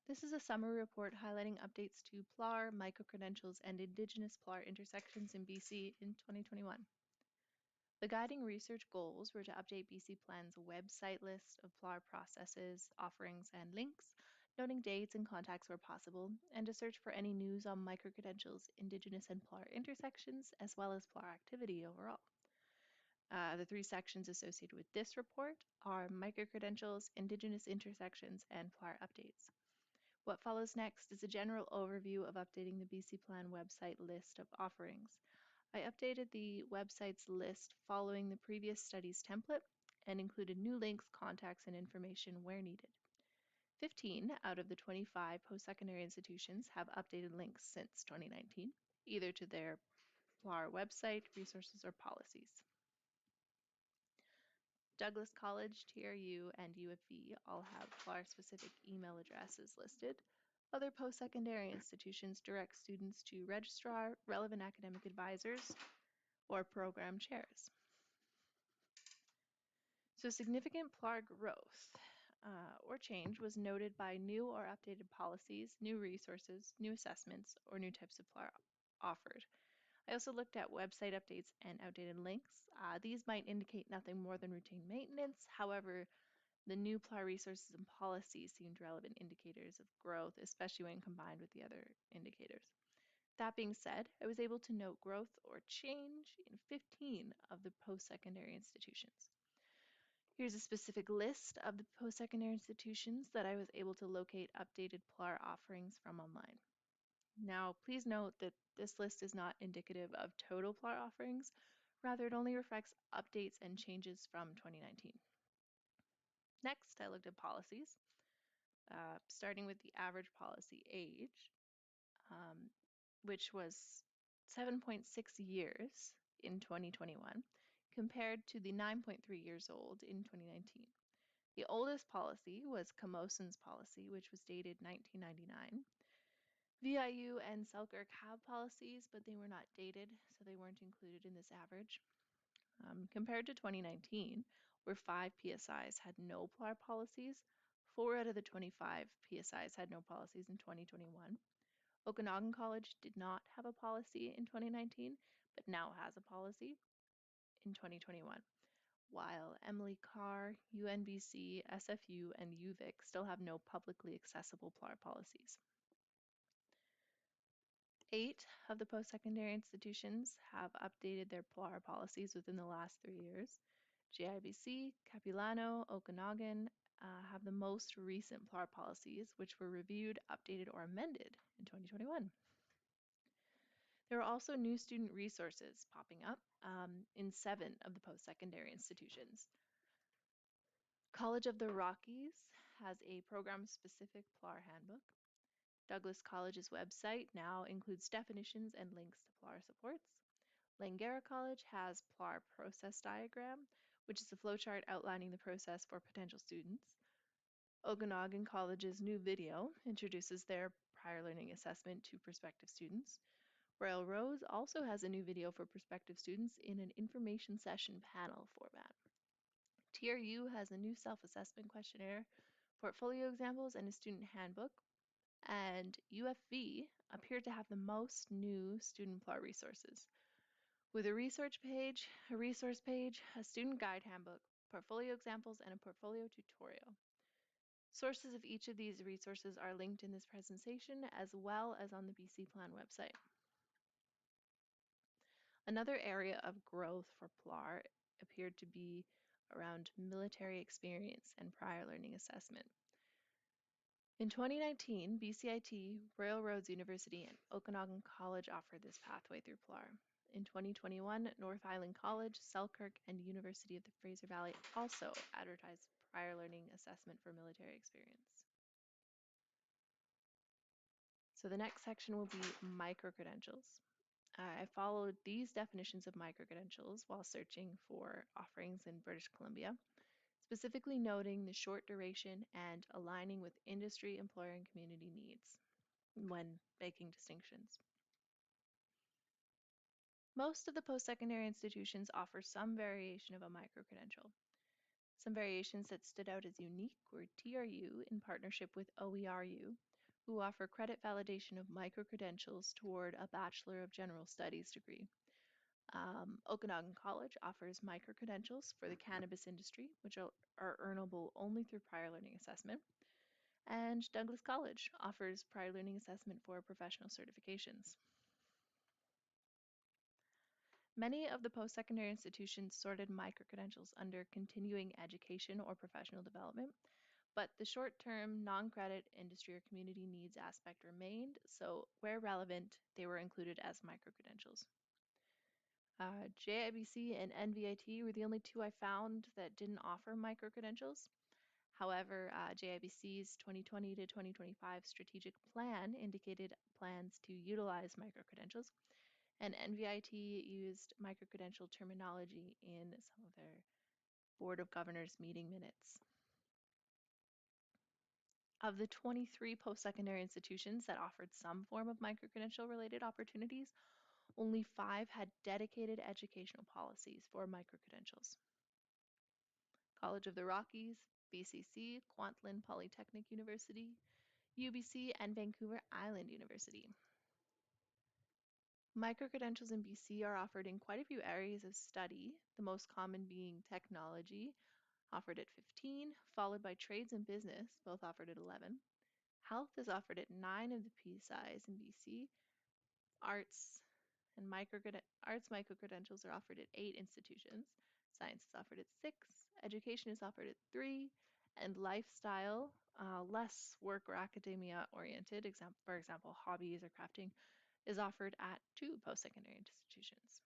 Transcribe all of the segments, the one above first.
This is a summary report highlighting updates to PLAR, MicroCredentials, and Indigenous PLAR intersections in BC in 2021. The guiding research goals were to update BC Plan's website list of PLAR processes, offerings, and links, noting dates and contacts where possible, and to search for any news on MicroCredentials, Indigenous and PLAR intersections, as well as PLAR activity overall. The three sections associated with this report are MicroCredentials, Indigenous Intersections, and PLAR updates. What follows next is a general overview of updating the BC Plan website list of offerings. I updated the website's list following the previous study's template and included new links, contacts, and information where needed. 15 out of the 25 post-secondary institutions have updated links since 2019, either to their PLAR website, resources, or policies. Douglas College, TRU, and U of V all have PLAR-specific email addresses listed. Other post-secondary institutions direct students to registrar, relevant academic advisors, or program chairs. So significant PLAR growth or change was noted by new or updated policies, new resources, new assessments, or new types of PLAR offered. I also looked at website updates and outdated links. These might indicate nothing more than routine maintenance. However, the new PLAR resources and policies seemed relevant indicators of growth, especially when combined with the other indicators. That being said, I was able to note growth or change in 15 of the post-secondary institutions. Here's a specific list of the post-secondary institutions that I was able to locate updated PLAR offerings from online. Now, please note that this list is not indicative of total PLAR offerings. Rather, it only reflects updates and changes from 2019. Next, I looked at policies, starting with the average policy age, which was 7.6 years in 2021, compared to the 9.3 years old in 2019. The oldest policy was Camosun's policy, which was dated 1999. VIU and Selkirk have policies, but they were not dated, so they weren't included in this average. Compared to 2019, where 5 PSIs had no PLAR policies, 4 out of the 25 PSIs had no policies in 2021. Okanagan College did not have a policy in 2019, but now has a policy in 2021, while Emily Carr, UNBC, SFU, and UVic still have no publicly accessible PLAR policies. 8 of the post-secondary institutions have updated their PLAR policies within the last 3 years. JIBC, Capilano, Okanagan have the most recent PLAR policies, which were reviewed, updated, or amended in 2021. There are also new student resources popping up in 7 of the post-secondary institutions. College of the Rockies has a program-specific PLAR handbook. Douglas College's website now includes definitions and links to PLAR supports. Langara College has PLAR process diagram, which is a flowchart outlining the process for potential students. Okanagan College's new video introduces their prior learning assessment to prospective students. Royal Roads also has a new video for prospective students in an information session panel format. TRU has a new self-assessment questionnaire, portfolio examples, and a student handbook. And UFV appeared to have the most new student PLAR resources, with a resource page, a student guide handbook, portfolio examples, and a portfolio tutorial. Sources of each of these resources are linked in this presentation as well as on the BC Plan website. Another area of growth for PLAR appeared to be around military experience and prior learning assessment. In 2019, BCIT, Royal Roads University, and Okanagan College offered this pathway through PLAR. In 2021, North Island College, Selkirk, and University of the Fraser Valley also advertised prior learning assessment for military experience. So the next section will be micro-credentials. I followed these definitions of micro-credentials while searching for offerings in British Columbia, specifically noting the short duration and aligning with industry, employer, and community needs when making distinctions. Most of the post-secondary institutions offer some variation of a micro-credential. Some variations that stood out as unique were TRU in partnership with OERU, who offer credit validation of microcredentials toward a Bachelor of General Studies degree. Okanagan College offers microcredentials for the cannabis industry, which are earnable only through prior learning assessment. And Douglas College offers prior learning assessment for professional certifications. Many of the post-secondary institutions sorted microcredentials under continuing education or professional development, but the short-term, non-credit industry or community needs aspect remained, so where relevant, they were included as microcredentials. JIBC and NVIT were the only two I found that didn't offer microcredentials. However, JIBC's 2020 to 2025 strategic plan indicated plans to utilize microcredentials, and NVIT used microcredential terminology in some of their Board of Governors meeting minutes. Of the 23 post-secondary institutions that offered some form of microcredential related opportunities, only 5 had dedicated educational policies for microcredentials. College of the Rockies, BCC, Kwantlen Polytechnic University, UBC, and Vancouver Island University. Microcredentials in BC are offered in quite a few areas of study, the most common being technology, offered at 15, followed by trades and business, both offered at 11. Health is offered at 9 of the PSIs in BC. Arts microcredentials are offered at 8 institutions. Science is offered at 6. Education is offered at 3. And lifestyle, less work or academia oriented, for example, hobbies or crafting, is offered at 2 post-secondary institutions.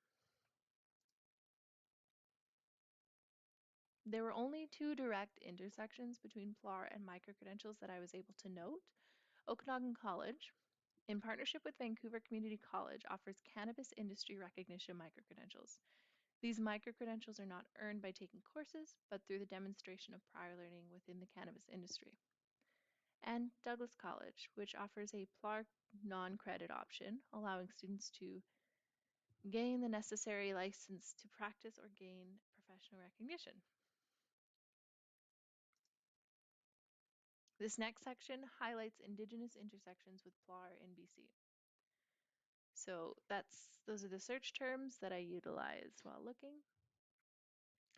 There were only 2 direct intersections between PLAR and microcredentials that I was able to note. Okanagan College, in partnership with Vancouver Community College, offers cannabis industry recognition microcredentials. These microcredentials are not earned by taking courses, but through the demonstration of prior learning within the cannabis industry. And Douglas College, which offers a PLAR non-credit option, allowing students to gain the necessary license to practice or gain professional recognition. This next section highlights Indigenous intersections with PLAR in BC. So those are the search terms that I utilized while looking.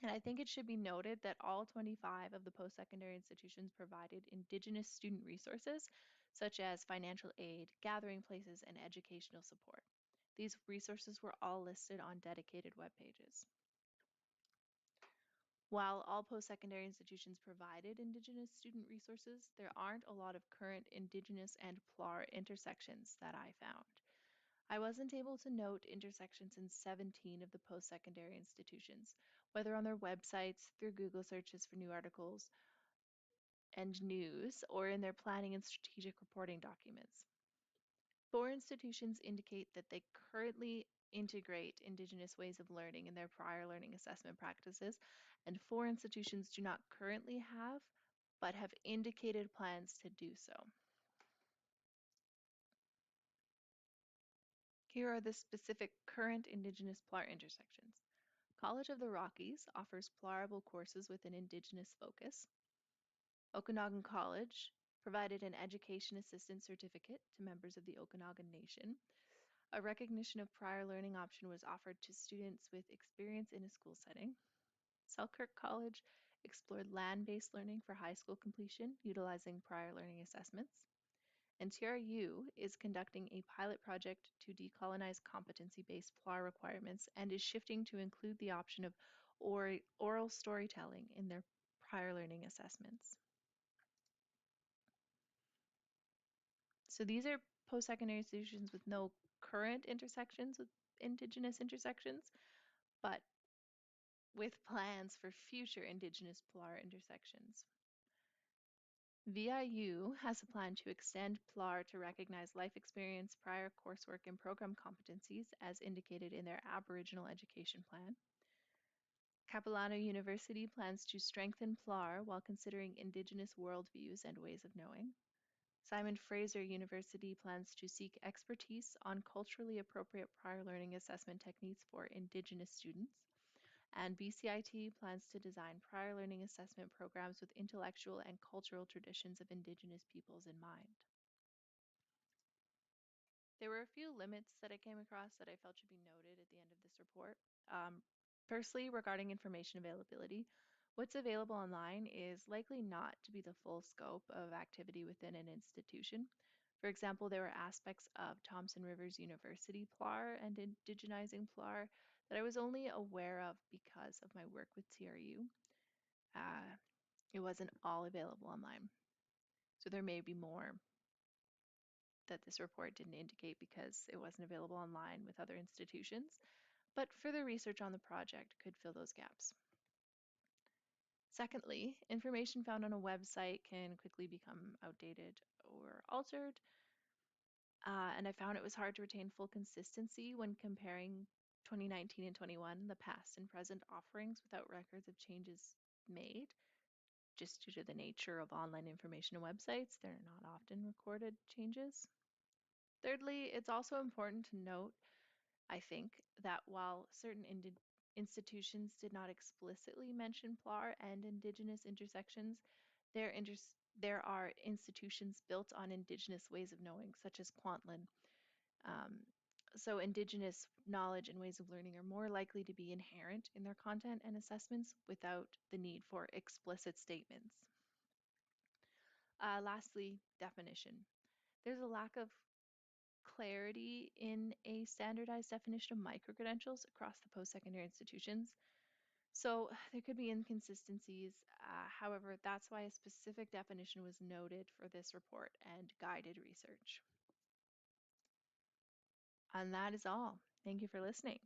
And I think it should be noted that all 25 of the post-secondary institutions provided Indigenous student resources, such as financial aid, gathering places, and educational support. These resources were all listed on dedicated web pages. While all post-secondary institutions provided Indigenous student resources, there aren't a lot of current Indigenous and PLAR intersections that I found. I wasn't able to note intersections in 17 of the post-secondary institutions, whether on their websites, through Google searches for new articles and news, or in their planning and strategic reporting documents. 4 institutions indicate that they currently integrate Indigenous ways of learning in their prior learning assessment practices, and 4 institutions do not currently have, but have indicated plans to do so. Here are the specific current Indigenous PLAR intersections. College of the Rockies offers PLARable courses with an Indigenous focus. Okanagan College provided an Education Assistant Certificate to members of the Okanagan Nation. A recognition of prior learning option was offered to students with experience in a school setting. Selkirk College explored land-based learning for high school completion, utilizing prior learning assessments. And TRU is conducting a pilot project to decolonize competency-based PLAR requirements and is shifting to include the option of oral storytelling in their prior learning assessments. So these are post-secondary institutions with no current intersections with Indigenous intersections, but with plans for future Indigenous PLAR intersections. VIU has a plan to extend PLAR to recognize life experience, prior coursework, and program competencies as indicated in their Aboriginal education plan. Capilano University plans to strengthen PLAR while considering Indigenous worldviews and ways of knowing. Simon Fraser University plans to seek expertise on culturally appropriate prior learning assessment techniques for Indigenous students. And BCIT plans to design prior learning assessment programs with intellectual and cultural traditions of Indigenous peoples in mind. There were a few limits that I came across that I felt should be noted at the end of this report. Um, Firstly, regarding information availability, what's available online is likely not to be the full scope of activity within an institution. For example, there were aspects of Thompson Rivers University PLAR and indigenizing PLAR that I was only aware of because of my work with TRU. Uh, it wasn't all available online. So there may be more that this report didn't indicate because it wasn't available online with other institutions, but further research on the project could fill those gaps. Secondly, information found on a website can quickly become outdated or altered, and I found it was hard to retain full consistency when comparing 2019 and 21, the past and present offerings without records of changes made. Just due to the nature of online information and websites, there are not often recorded changes. Thirdly, it's also important to note, I think, that while certain institutions did not explicitly mention PLAR and Indigenous intersections, there are institutions built on Indigenous ways of knowing, such as Kwantlen. Um, so Indigenous knowledge and ways of learning are more likely to be inherent in their content and assessments without the need for explicit statements. Lastly, definition. There's a lack of clarity in a standardized definition of microcredentials across the post-secondary institutions. So there could be inconsistencies. However, that's why a specific definition was noted for this report and guided research. And that is all. Thank you for listening.